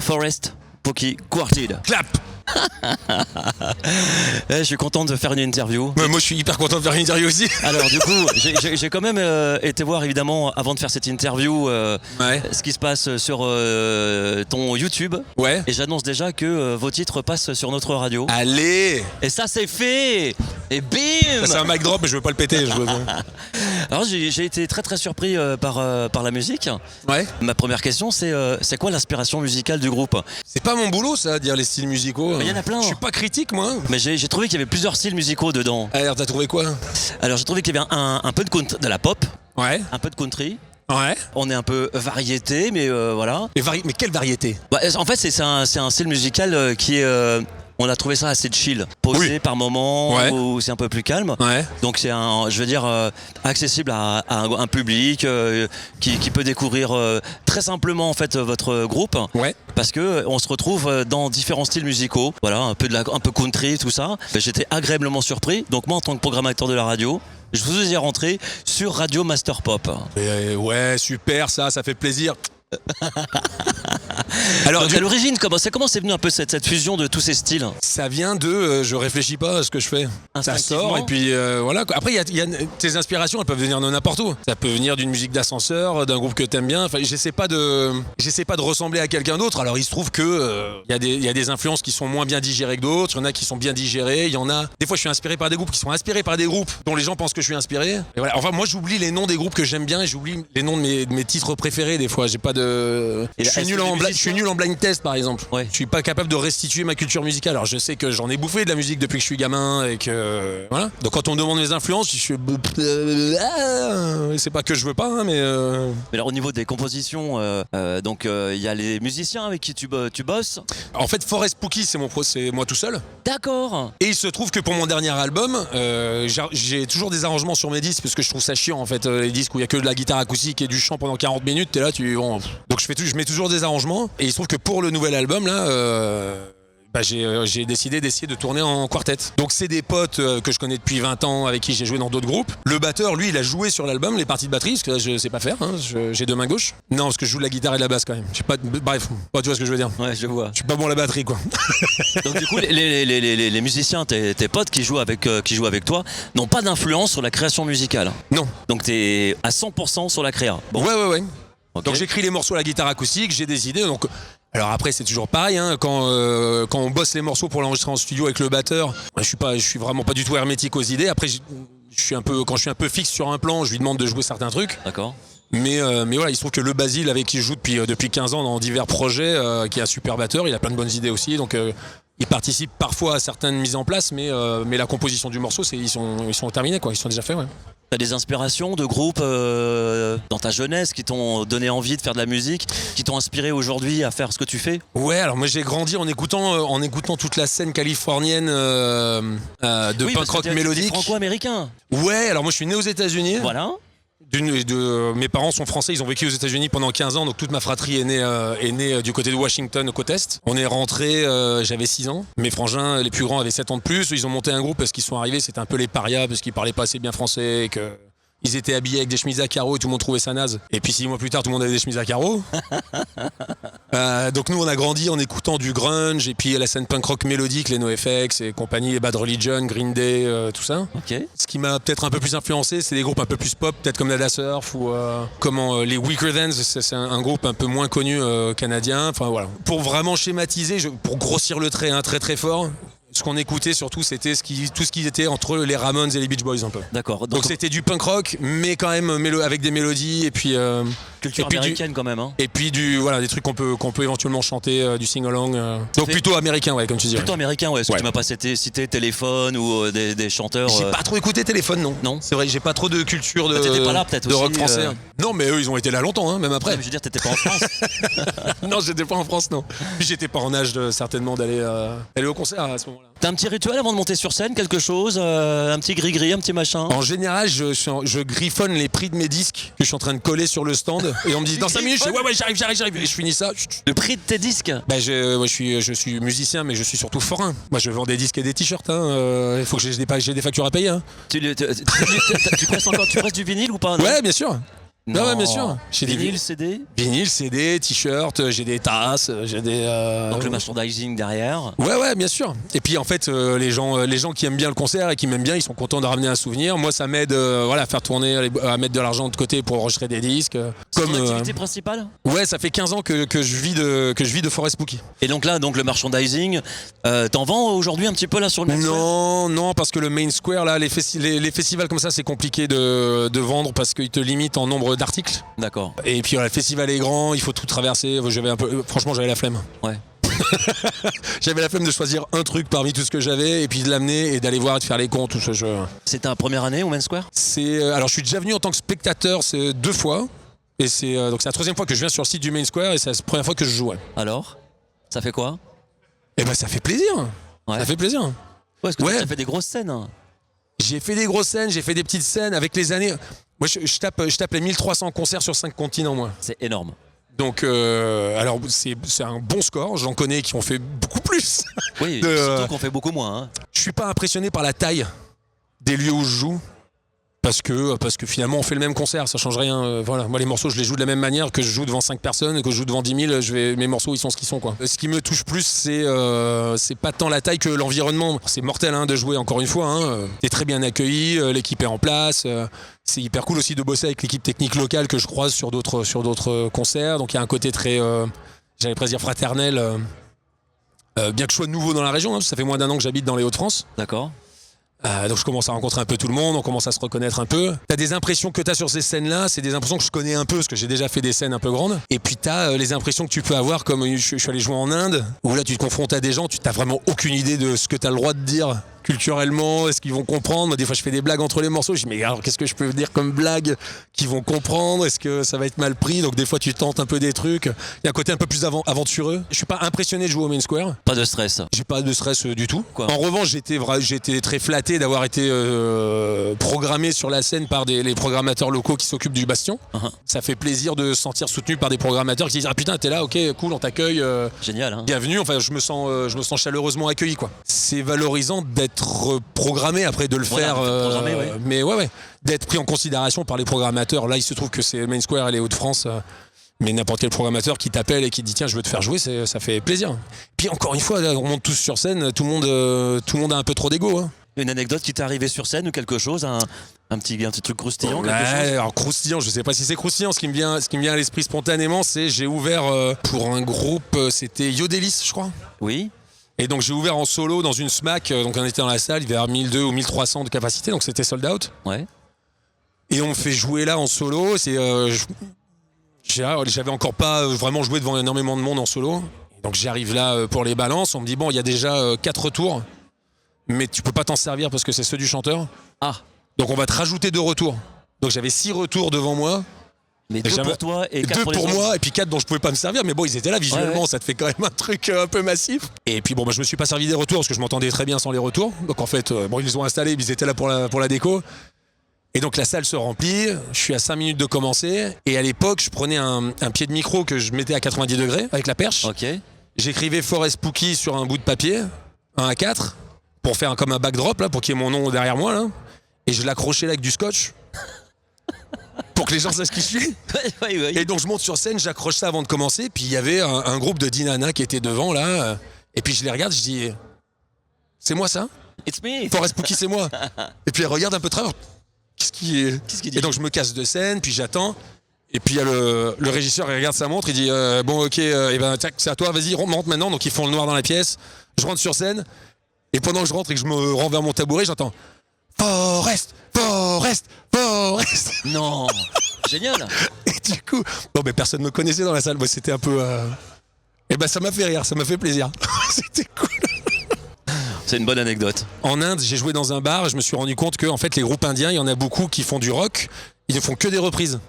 Forest Pookie Quartet. Clap. Je suis content de faire une interview. Moi je suis hyper content de faire une interview aussi. Alors du coup, j'ai quand même été voir évidemment avant de faire cette interview ce qui se passe sur ton YouTube. Ouais. Et j'annonce déjà que vos titres passent sur notre radio. Allez. Et ça c'est fait. Et bim. C'est un mic drop mais je veux pas le péter. Alors j'ai été très très surpris par la musique. Ouais. Ma première question c'est quoi l'inspiration musicale du groupe? C'est pas mon boulot ça, dire les styles musicaux. Il y en a plein. Je suis pas critique moi. Mais j'ai trouvé qu'il y avait plusieurs styles musicaux dedans. Alors t'as trouvé quoi? Alors j'ai trouvé qu'il y avait un peu de la pop, Ouais. un peu de country. Ouais. On est un peu variété, mais voilà. Mais quelle variété? En fait, c'est un style musical qui est. On a trouvé ça assez chill, posé par moment, Ouais. où c'est un peu plus calme. Ouais. Donc c'est accessible à un public qui peut découvrir très simplement en fait votre groupe. Ouais. Parce que on se retrouve dans différents styles musicaux. Voilà, un peu country, tout ça. J'étais agréablement surpris. Donc moi, en tant que programmateur de la radio, je vous ai rentré sur Radio Master Pop. Ouais, super, ça fait plaisir. Alors, donc, à l'origine, comment c'est venu un peu cette fusion de tous ces styles? ça vient de je réfléchis pas à ce que je fais. Ça sort et puis voilà. Après, il y a tes inspirations, elles peuvent venir de n'importe où. Ça peut venir d'une musique d'ascenseur, d'un groupe que t'aimes bien. Enfin, j'essaie pas de ressembler à quelqu'un d'autre. Alors, il se trouve que il y a des influences qui sont moins bien digérées que d'autres. Il y en a qui sont bien digérées. Il y en a. Des fois, je suis inspiré par des groupes qui sont inspirés par des groupes dont les gens pensent que je suis inspiré. Et voilà. Enfin, moi, j'oublie les noms des groupes que j'aime bien et j'oublie les noms de mes titres préférés. Des fois, j'ai pas de. Je suis nul en blind test par exemple. Ouais. Je suis pas capable de restituer ma culture musicale. Alors je sais que j'en ai bouffé de la musique depuis que je suis gamin et que voilà. Donc quand on me demande mes influences, je suis c'est pas que je veux pas hein, mais alors au niveau des compositions, il y a les musiciens avec qui tu bosses. en fait Forest Pookie c'est moi tout seul. D'accord. Et il se trouve que pour mon dernier album, j'ai toujours des arrangements sur mes disques parce que je trouve ça chiant en fait les disques où il y a que de la guitare acoustique et du chant pendant 40 minutes. T'es là, donc je mets toujours des arrangements et il se trouve que pour le nouvel album là. J'ai décidé d'essayer de tourner en quartet. Donc c'est des potes que je connais depuis 20 ans avec qui j'ai joué dans d'autres groupes. Le batteur, lui, il a joué sur l'album les parties de batterie parce que là, je sais pas faire, hein, j'ai deux mains gauches. Non, parce que je joue de la guitare et de la basse quand même. Bref, tu vois ce que je veux dire. Ouais, je vois. Je suis pas bon à la batterie quoi. Donc du coup, les musiciens, tes potes qui jouent avec toi, n'ont pas d'influence sur la création musicale. Non. Donc t'es à 100% sur la créa. Bon. Ouais. Okay. Donc j'écris les morceaux à la guitare acoustique, j'ai des idées. Donc alors après c'est toujours pareil hein, quand on bosse les morceaux pour l'enregistrer en studio avec le batteur, je suis vraiment pas du tout hermétique aux idées. Après quand je suis un peu fixe sur un plan, je lui demande de jouer certains trucs. D'accord. Mais voilà, il se trouve que le Basile avec qui je joue depuis 15 ans dans divers projets, qui est un super batteur, il a plein de bonnes idées aussi. Donc il participe parfois à certaines mises en place, mais la composition du morceau, ils sont terminés quoi, ils sont déjà faits. Ouais. T'as des inspirations de groupes dans ta jeunesse qui t'ont donné envie de faire de la musique, qui t'ont inspiré aujourd'hui à faire ce que tu fais? Ouais, alors moi j'ai grandi en écoutant toute la scène californienne de punk rock mélodique. Franco-américain. Ouais, alors moi je suis né aux États-Unis. Voilà. Mes parents sont français, ils ont vécu aux États-Unis pendant 15 ans, donc toute ma fratrie est née du côté de Washington, côte Est. On est rentré, j'avais 6 ans. Mes frangins, les plus grands, avaient 7 ans de plus. Ils ont monté un groupe parce qu'ils sont arrivés, c'était un peu les parias, parce qu'ils parlaient pas assez bien français, et que ils étaient habillés avec des chemises à carreaux et tout le monde trouvait ça naze. Et puis 6 mois plus tard, tout le monde avait des chemises à carreaux. Donc nous, on a grandi en écoutant du grunge et puis la scène punk rock mélodique, les NoFX et compagnie, les Bad Religion, Green Day, tout ça. Ok. Ce qui m'a peut-être un peu plus influencé, c'est des groupes un peu plus pop, peut-être comme Nada Surf ou les Weaker Thans, c'est un groupe un peu moins connu canadien. Enfin voilà. Pour vraiment schématiser, pour grossir le trait très très fort. Ce qu'on écoutait surtout, c'était tout ce qui était entre les Ramones et les Beach Boys un peu. D'accord. Donc c'était du punk rock, mais quand même avec des mélodies et puis culture américaine quand même. Hein. Et puis des trucs qu'on peut éventuellement chanter, du sing-along. Donc plutôt américain, ouais, comme tu dis. Plutôt américain, ouais. Est-ce que tu m'as pas cité Téléphone ou des chanteurs J'ai pas trop écouté Téléphone, non. Non. C'est vrai, j'ai pas trop de culture de. T'étais pas là peut-être de aussi, rock français. Non, mais eux, ils ont été là longtemps, hein, même après. Ouais, mais je veux dire, t'étais pas en France. Non, j'étais pas en France, non. Puis j'étais pas en âge certainement d'aller au concert à ce moment-là. T'as un petit rituel avant de monter sur scène, quelque chose, un petit gris-gris, un petit machin? En général, je griffonne les prix de mes disques que je suis en train de coller sur le stand et on me dit dans 5 minutes, je fais ouais, j'arrive et je finis ça. Le prix de tes disques? Moi, je suis musicien, mais je suis surtout forain. Moi, je vends des disques et des t-shirts. Il faut que j'ai des factures à payer. Hein. Tu presses du vinyle ou pas? Non, ouais, bien sûr. Non, ouais, bien sûr. J'ai des Vinyle, CD. Vinyle, CD, t-shirt, j'ai des tasses, j'ai des. Donc le merchandising derrière. Ouais, bien sûr. Et puis en fait, les gens qui aiment bien le concert et qui m'aiment bien, ils sont contents de ramener un souvenir. Moi, ça m'aide à faire tourner, à mettre de l'argent de côté pour enregistrer des disques. C'est ton activité principale? Ouais, ça fait 15 ans que je vis de Forest Spooky. Et donc là, le merchandising, t'en vends aujourd'hui un petit peu là sur le Main Square? Non, parce que le Main Square, là, les festivals comme ça, c'est compliqué de vendre parce qu'ils te limitent en nombre d'articles. D'accord. Et puis le festival est grand, il faut tout traverser. Franchement, j'avais la flemme. Ouais. J'avais la flemme de choisir un truc parmi tout ce que j'avais et puis de l'amener et d'aller voir et de faire les comptes, tout ce jeu. C'est ta première année au Main Square? Alors je suis déjà venu en tant que spectateur, c'est 2 fois. Et c'est la 3e fois que je viens sur le site du Main Square et c'est la première fois que je joue. Ouais. Alors, ça fait quoi? Eh ben ça fait plaisir. Ouais. Ça fait plaisir. Ouais, parce que tu as fait des grosses scènes. J'ai fait des grosses scènes, j'ai fait des petites scènes avec les années. Moi, je tape les 1300 concerts sur 5 continents, moi. C'est énorme. Donc, alors, c'est un bon score. J'en connais qui ont fait beaucoup plus. Oui, surtout qu'on fait beaucoup moins. Hein. Je suis pas impressionné par la taille des lieux où je joue. Parce que finalement, on fait le même concert, ça change rien. Voilà. Moi, les morceaux, je les joue de la même manière que je joue devant 5 personnes, que je joue devant 10 000. Mes morceaux, ils sont ce qu'ils sont, quoi. Ce qui me touche plus, c'est pas tant la taille que l'environnement. C'est mortel de jouer, encore une fois. T'es très bien accueilli, l'équipe est en place. C'est hyper cool aussi de bosser avec l'équipe technique locale que je croise sur d'autres concerts. Donc il y a un côté très, j'allais presque dire fraternel. Bien que je sois nouveau dans la région, ça fait moins d'1 an que j'habite dans les Hauts-de-France. D'accord. Donc je commence à rencontrer un peu tout le monde, on commence à se reconnaître un peu. T'as des impressions que t'as sur ces scènes-là, c'est des impressions que je connais un peu parce que j'ai déjà fait des scènes un peu grandes. Et puis t'as les impressions que tu peux avoir comme je suis allé jouer en Inde, où là tu te confrontes à des gens, tu t'as vraiment aucune idée de ce que t'as le droit de dire culturellement, est-ce qu'ils vont comprendre? Des fois je fais des blagues entre les morceaux, je dis mais alors qu'est-ce que je peux dire comme blague qu'ils vont comprendre? Est-ce que ça va être mal pris? Donc des fois tu tentes un peu des trucs. Il y a un côté un peu plus aventureux. Je suis pas impressionné de jouer au Main Square. Pas de stress. J'ai pas de stress du tout. Quoi? En revanche, j'étais très flatté d'avoir été programmé sur la scène par les programmateurs locaux qui s'occupent du Bastion. Ça fait plaisir de se sentir soutenu par des programmateurs qui disent ah putain t'es là, ok cool, on t'accueille. Génial. Bienvenue. Enfin je me sens chaleureusement accueilli, quoi. C'est valorisant d'être programmé après de le faire. Ouais. Mais ouais, d'être pris en considération par les programmateurs. Là il se trouve que c'est Main Square et les Hauts-de-France. Mais n'importe quel programmateur qui t'appelle et qui te dit tiens je veux te faire jouer, ça fait plaisir. Puis encore une fois, là, on monte tous sur scène, tout le monde a un peu trop d'ego. Une anecdote qui t'est arrivée sur scène ou quelque chose, un petit truc croustillant, quelque chose? Alors croustillant, je sais pas si c'est croustillant. Ce qui me vient à l'esprit spontanément, c'est j'ai ouvert pour un groupe, c'était Yodelis, je crois. Oui. Et donc j'ai ouvert en solo dans une SMAC, donc on était dans la salle, il y avait 1200 ou 1300 de capacité, donc c'était sold out. Ouais. Et on me fait jouer là en solo, j'avais encore pas vraiment joué devant énormément de monde en solo. Donc j'arrive là pour les balances, on me dit bon il y a déjà 4 retours, mais tu peux pas t'en servir parce que c'est ceux du chanteur. Ah. Donc on va te rajouter 2 retours. Donc j'avais 6 retours devant moi. Mais 2 pour toi et 4 2 pour les pour autres. moi et puis 4 dont je pouvais pas me servir, mais bon ils étaient là visuellement, ouais. Ça te fait quand même un truc un peu massif. Et puis bon je me suis pas servi des retours parce que je m'entendais très bien sans les retours. Donc en fait ils les ont installés, ils étaient là pour la déco. Et donc la salle se remplit, je suis à 5 minutes de commencer et à l'époque je prenais un pied de micro que je mettais à 90 degrés avec la perche. Ok. J'écrivais Forest Spooky sur un bout de papier, un A4, pour faire comme un backdrop là, pour qu'il y ait mon nom derrière moi là. Et je l'accrochais là avec du scotch pour que les gens sachent qui je suis. Ouais. Et donc je monte sur scène, j'accroche ça avant de commencer. Puis il y avait un groupe de 10 nanas qui étaient devant là. Et puis je les regarde, je dis c'est moi ça? It's me. Forest Spooky c'est moi. Et puis elle regarde un peu de travers. Qu'est-ce qu'il dit? Et donc je me casse de scène, puis j'attends. Et puis il y a le régisseur, il regarde sa montre, il dit bon ok, et ben tac, c'est à toi, vas-y rentre maintenant. Donc ils font le noir dans la pièce. Je rentre sur scène. Et pendant que je rentre et que je me rends vers mon tabouret, j'entends Forest. Non. Génial. Et du coup, bon mais personne me connaissait dans la salle. Moi c'était un peu. Et ben ça m'a fait rire, ça m'a fait plaisir. C'était cool. C'est une bonne anecdote. En Inde, j'ai joué dans un bar, je me suis rendu compte que en fait les groupes indiens, il y en a beaucoup qui font du rock, ils ne font que des reprises.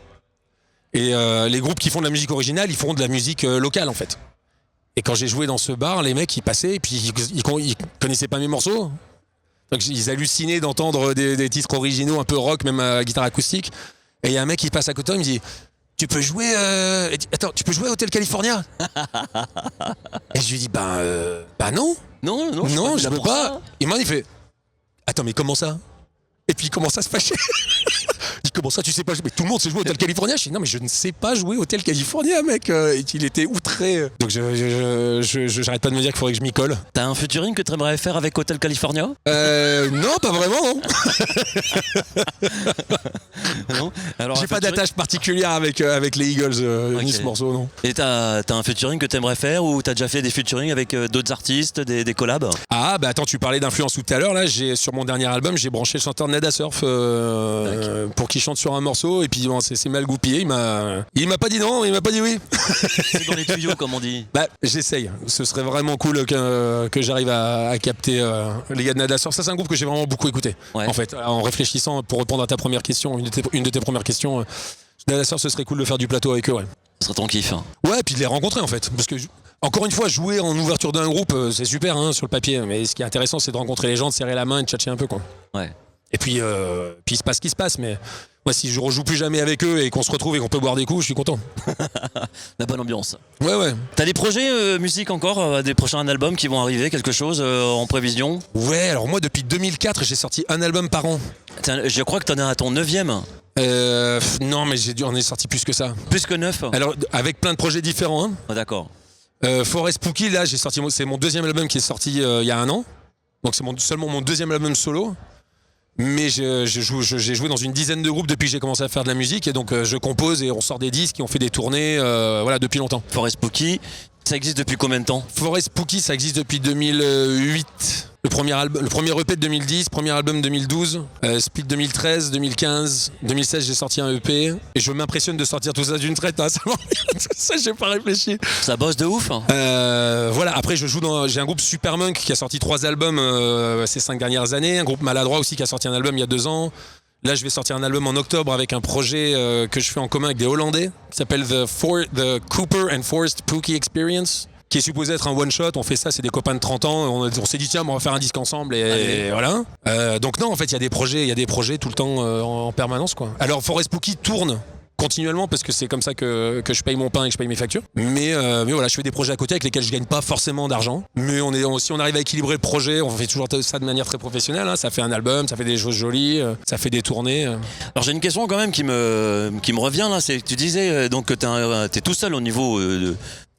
Et les groupes qui font de la musique originale, ils font de la musique locale en fait. Et quand j'ai joué dans ce bar, les mecs ils passaient et puis ils connaissaient pas mes morceaux. Donc ils hallucinaient d'entendre des titres originaux un peu rock, même à guitare acoustique. Et il y a un mec qui passe à côté, il me dit tu peux jouer tu peux jouer Hotel California? Et je lui dis bah non. Non, je peux pas. Et moi il fait attends mais comment ça? Et puis il commence à se fâcher. comment ça tu sais pas jouer? Mais tout le monde sait jouer Hotel California. Je dis non mais je ne sais pas jouer Hotel California mec. Il était outré. Donc j'arrête pas de me dire qu'il faudrait que je m'y colle. T'as un featuring que tu aimerais faire avec Hotel California? Non, pas vraiment non. Non. Alors, J'ai pas d'attache particulière avec les Eagles ni ce morceau non. Et t'as un featuring que t'aimerais faire ou t'as déjà fait des featuring avec d'autres artistes, des collabs? Ah bah attends, tu parlais d'influence tout à l'heure là, sur mon dernier album, j'ai branché le chanteur Nada Surf pour qu'il chante sur un morceau et puis bon, c'est mal goupillé, il m'a pas dit non, il m'a pas dit oui. C'est dans les tuyaux comme on dit. Bah j'essaye, ce serait vraiment cool que j'arrive à capter les gars de Nada Surf. Ça c'est un groupe que j'ai vraiment beaucoup écouté. Ouais. En fait, en réfléchissant pour répondre à ta première question, une de tes premières questions, Nada Surf, ce serait cool de faire du plateau avec eux, ouais. Ce serait ton kiff. Ouais, puis de les rencontrer en fait, parce que encore une fois, jouer en ouverture d'un groupe, c'est super hein, sur le papier, mais ce qui est intéressant, c'est de rencontrer les gens, de serrer la main et de tchatcher un peu, quoi. Ouais. Et puis il se passe ce qui se passe, mais moi, si je rejoue plus jamais avec eux et qu'on se retrouve et qu'on peut boire des coups, je suis content. La bonne ambiance. Ouais. T'as des projets musique encore, des prochains albums qui vont arriver, quelque chose en prévision? Ouais, alors moi, depuis 2004, j'ai sorti un album par an. Je crois que t'en es à ton 9e. Non, mais j'en ai sorti plus que ça. Plus que 9? Alors, avec plein de projets différents. Hein. Oh, d'accord. Forest Spooky, là, j'ai sorti, c'est mon deuxième album qui est sorti il y a un an. Donc, c'est seulement mon deuxième album solo. Mais j'ai joué dans une dizaine de groupes depuis que j'ai commencé à faire de la musique. Et donc, je compose et on sort des disques, on fait des tournées voilà, depuis longtemps. Forest Spooky, ça existe depuis combien de temps? Forest Spooky, ça existe depuis 2008. Le premier EP de 2010, premier album 2012, Split 2013, 2015, 2016 j'ai sorti un EP et je m'impressionne de sortir tout ça d'une traite. Hein, tout ça j'ai pas réfléchi. Ça bosse de ouf. Voilà. Après j'ai un groupe Supermonk qui a sorti 3 albums ces 5 dernières années, un groupe Maladroit aussi qui a sorti un album il y a 2 ans. Là, je vais sortir un album en octobre avec un projet que je fais en commun avec des Hollandais qui s'appelle The Cooper and Forest Spooky Experience, qui est supposé être un one-shot. On fait ça, c'est des copains de 30 ans. On s'est dit, tiens, on va faire un disque ensemble et voilà. Donc non, en fait, il y a des projets tout le temps en permanence, quoi. Alors, Forest Spooky tourne continuellement parce que c'est comme ça que je paye mon pain et que je paye mes factures. Mais voilà, je fais des projets à côté avec lesquels je gagne pas forcément d'argent. Mais si on arrive à équilibrer le projet, on fait toujours ça de manière très professionnelle. Hein. Ça fait un album, ça fait des choses jolies, ça fait des tournées. Alors j'ai une question quand même qui me revient là. C'est que tu disais donc que t'es tout seul au niveau de...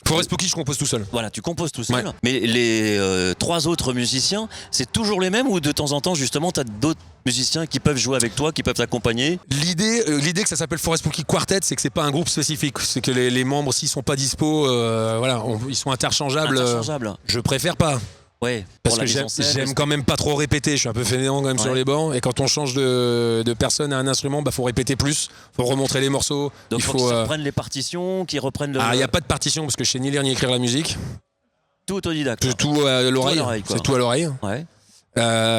Forest Spooky, je compose tout seul. Voilà, tu composes tout seul. Ouais. Mais les 3 autres musiciens, c'est toujours les mêmes ou de temps en temps, justement, tu as d'autres musiciens qui peuvent jouer avec toi, qui peuvent t'accompagner? L'idée que ça s'appelle Forest Spooky Quartet, c'est que c'est pas un groupe spécifique. C'est que les membres, s'ils sont pas dispo, voilà, ils sont interchangeables. Je préfère pas. Ouais, parce que j'aime quand même pas trop répéter, je suis un peu fainéant quand même sur les bancs, et quand on change de personne à un instrument, faut répéter plus, faut remontrer les morceaux. Donc il faut qu'ils reprennent les partitions, qu'ils reprennent le... Ah, il n'y a pas de partition parce que je sais ni lire ni écrire la musique. Tout autodidacte. Tout à l'oreille, c'est tout à l'oreille. Ouais.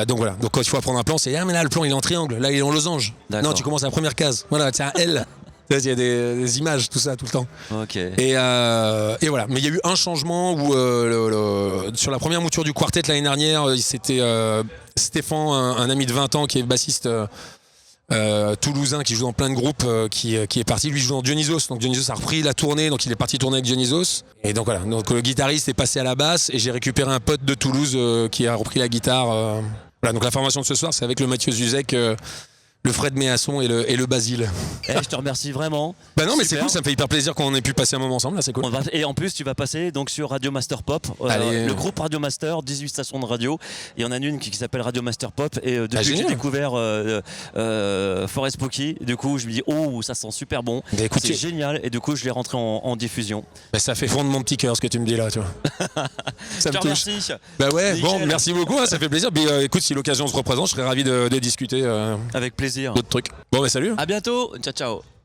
Donc voilà, donc quand il faut apprendre un plan, c'est mais là le plan il est en triangle, là il est en losange. Non, tu commences à la première case, voilà, c'est un L. Il y a des images, tout ça, tout le temps. Ok. Et voilà. Mais il y a eu un changement où sur la première mouture du quartet l'année dernière, c'était Stéphane, un ami de 20 ans qui est bassiste toulousain qui joue dans plein de groupes, qui est parti. Lui, il joue dans Dionysos. Donc Dionysos a repris la tournée, donc il est parti tourner avec Dionysos. Et donc voilà. Donc le guitariste est passé à la basse et j'ai récupéré un pote de Toulouse qui a repris la guitare. Voilà. Donc la formation de ce soir, c'est avec le Mathieu Zuzek. Le Fred Méasson et le Basile. Je te remercie vraiment. Bah non, mais c'est cool, ça me fait hyper plaisir qu'on ait pu passer un moment ensemble, là, c'est cool. Et en plus, tu vas passer donc sur Radio Master Pop, le groupe Radio Master, 18 stations de radio. Il y en a une qui s'appelle Radio Master Pop. Et depuis que j'ai découvert Forest Spooky, du coup, je me dis, oh, ça sent super bon. C'est génial. Et du coup, je l'ai rentré en diffusion. Bah, ça fait fondre mon petit cœur ce que tu me dis là, tu vois. Ça me touche. Merci. Bah ouais, nickel. Bon, merci beaucoup, hein, ça fait plaisir. Mais écoute, si l'occasion se représente, je serais ravi de discuter. Avec plaisir. D'autres trucs. Bon, bah salut. À bientôt. Ciao, ciao.